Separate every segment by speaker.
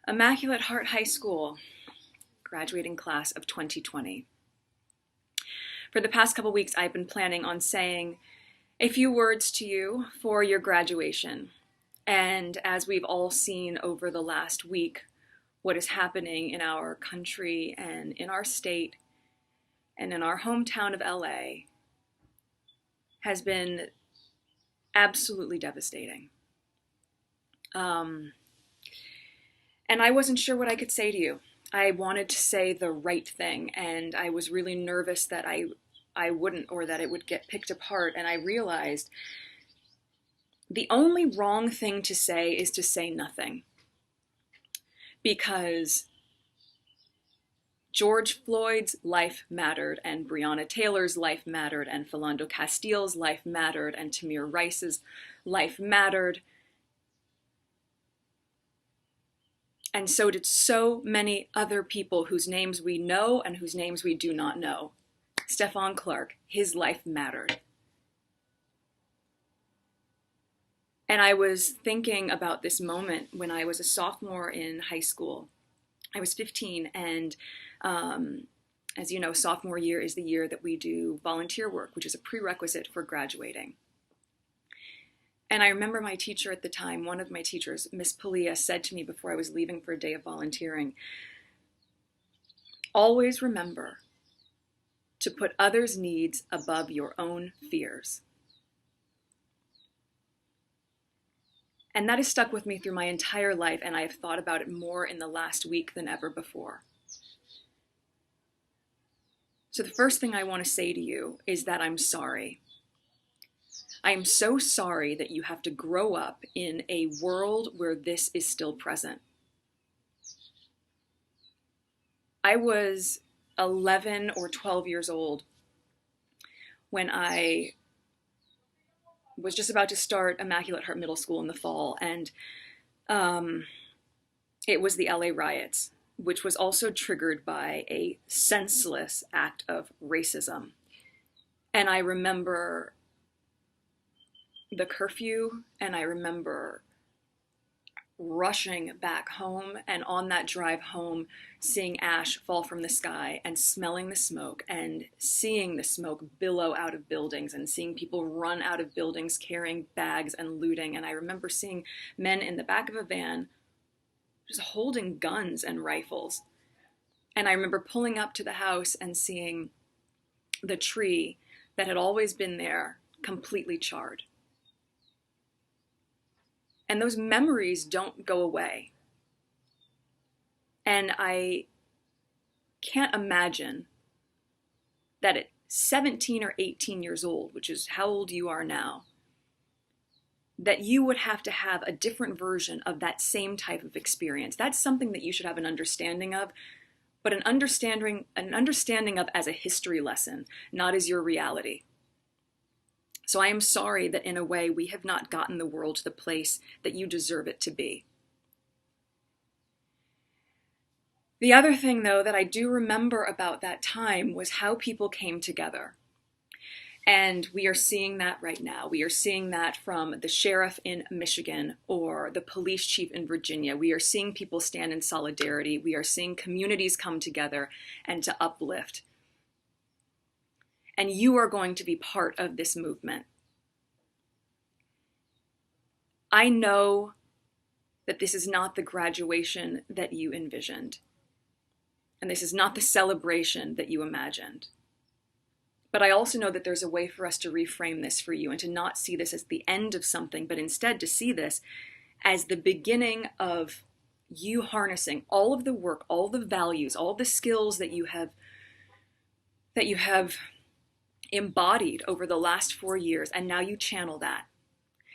Speaker 1: Immaculate Heart High School, graduating class of 2020. For the past couple weeks, I've been planning on saying a few words to you for your graduation. And as we've all seen over the last week, what is happening in our country and in our state and in our hometown of LA has been absolutely devastating. And I wasn't sure what I could say to you. I wanted to say the right thing, and I was really nervous that I wouldn't, or that it would get picked apart. And I realized the only wrong thing to say is to say nothing. Because George Floyd's life mattered, and Breonna Taylor's life mattered, and Philando Castile's life mattered, and Tamir Rice's life mattered. And so did so many other people whose names we know and whose names we do not know. Stephon Clark, his life mattered. And I was thinking about this moment when I was a sophomore in high school. I was 15, and as you know, sophomore year is the year that we do volunteer work, which is a prerequisite for graduating. And I remember my teacher at the time, one of my teachers, Miss Palia, said to me before I was leaving for a day of volunteering, always remember to put others' needs above your own fears. And that has stuck with me through my entire life, and I have thought about it more in the last week than ever before. So the first thing I want to say to you is that I'm sorry. I am so sorry that you have to grow up in a world where this is still present. I was 11 or 12 years old when I was just about to start Immaculate Heart Middle School in the fall, and it was the LA riots, which was also triggered by a senseless act of racism. And I remember the curfew, and I remember rushing back home, and on that drive home, seeing ash fall from the sky and smelling the smoke and seeing the smoke billow out of buildings and seeing people run out of buildings carrying bags and looting. And I remember seeing men in the back of a van just holding guns and rifles. And I remember pulling up to the house and seeing the tree that had always been there completely charred. And those memories don't go away. And I can't imagine that at 17 or 18 years old, which is how old you are now, that you would have to have a different version of that same type of experience. That's something that you should have an understanding of, but an understanding of as a history lesson, not as your reality. So I am sorry that in a way we have not gotten the world to the place that you deserve it to be. The other thing, though, that I do remember about that time was how people came together. And we are seeing that right now. We are seeing that from the sheriff in Michigan or the police chief in Virginia. We are seeing people stand in solidarity. We are seeing communities come together and to uplift. And you are going to be part of this movement. I know that this is not the graduation that you envisioned. And this is not the celebration that you imagined. But I also know that there's a way for us to reframe this for you and to not see this as the end of something, but instead to see this as the beginning of you harnessing all of the work, all the values, all the skills that you have embodied over the last 4 years, and now you channel that.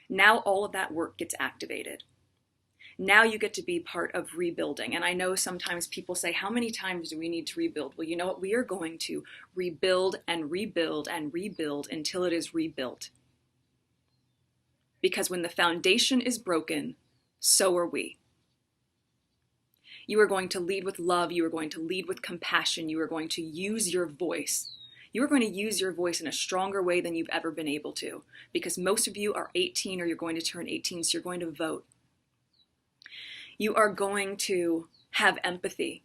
Speaker 1: Now all of that work gets activated. Now you get to be part of rebuilding. And I know sometimes people say, how many times do we need to rebuild? Well, you know what? We are going to rebuild and rebuild and rebuild until it is rebuilt. Because when the foundation is broken, so are we. You are going to lead with love. You are going to lead with compassion. You are going to use your voice. You are going to use your voice in a stronger way than you've ever been able to, because most of you are 18 or you're going to turn 18, so you're going to vote. You are going to have empathy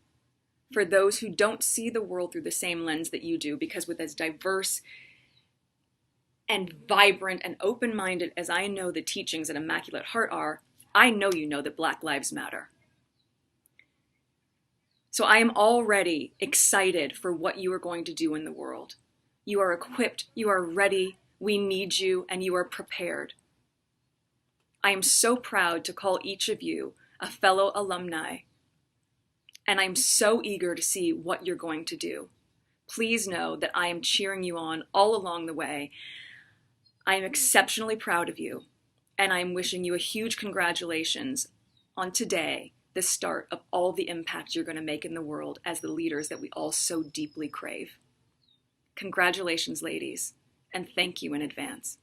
Speaker 1: for those who don't see the world through the same lens that you do, because with as diverse and vibrant and open-minded as I know the teachings at Immaculate Heart are, I know you know that Black Lives Matter. So I am already excited for what you are going to do in the world. You are equipped, you are ready, we need you, and you are prepared. I am so proud to call each of you a fellow alumni, and I'm so eager to see what you're going to do. Please know that I am cheering you on all along the way. I am exceptionally proud of you, and I am wishing you a huge congratulations on today, the start of all the impact you're going to make in the world as the leaders that we all so deeply crave. Congratulations, ladies, and thank you in advance.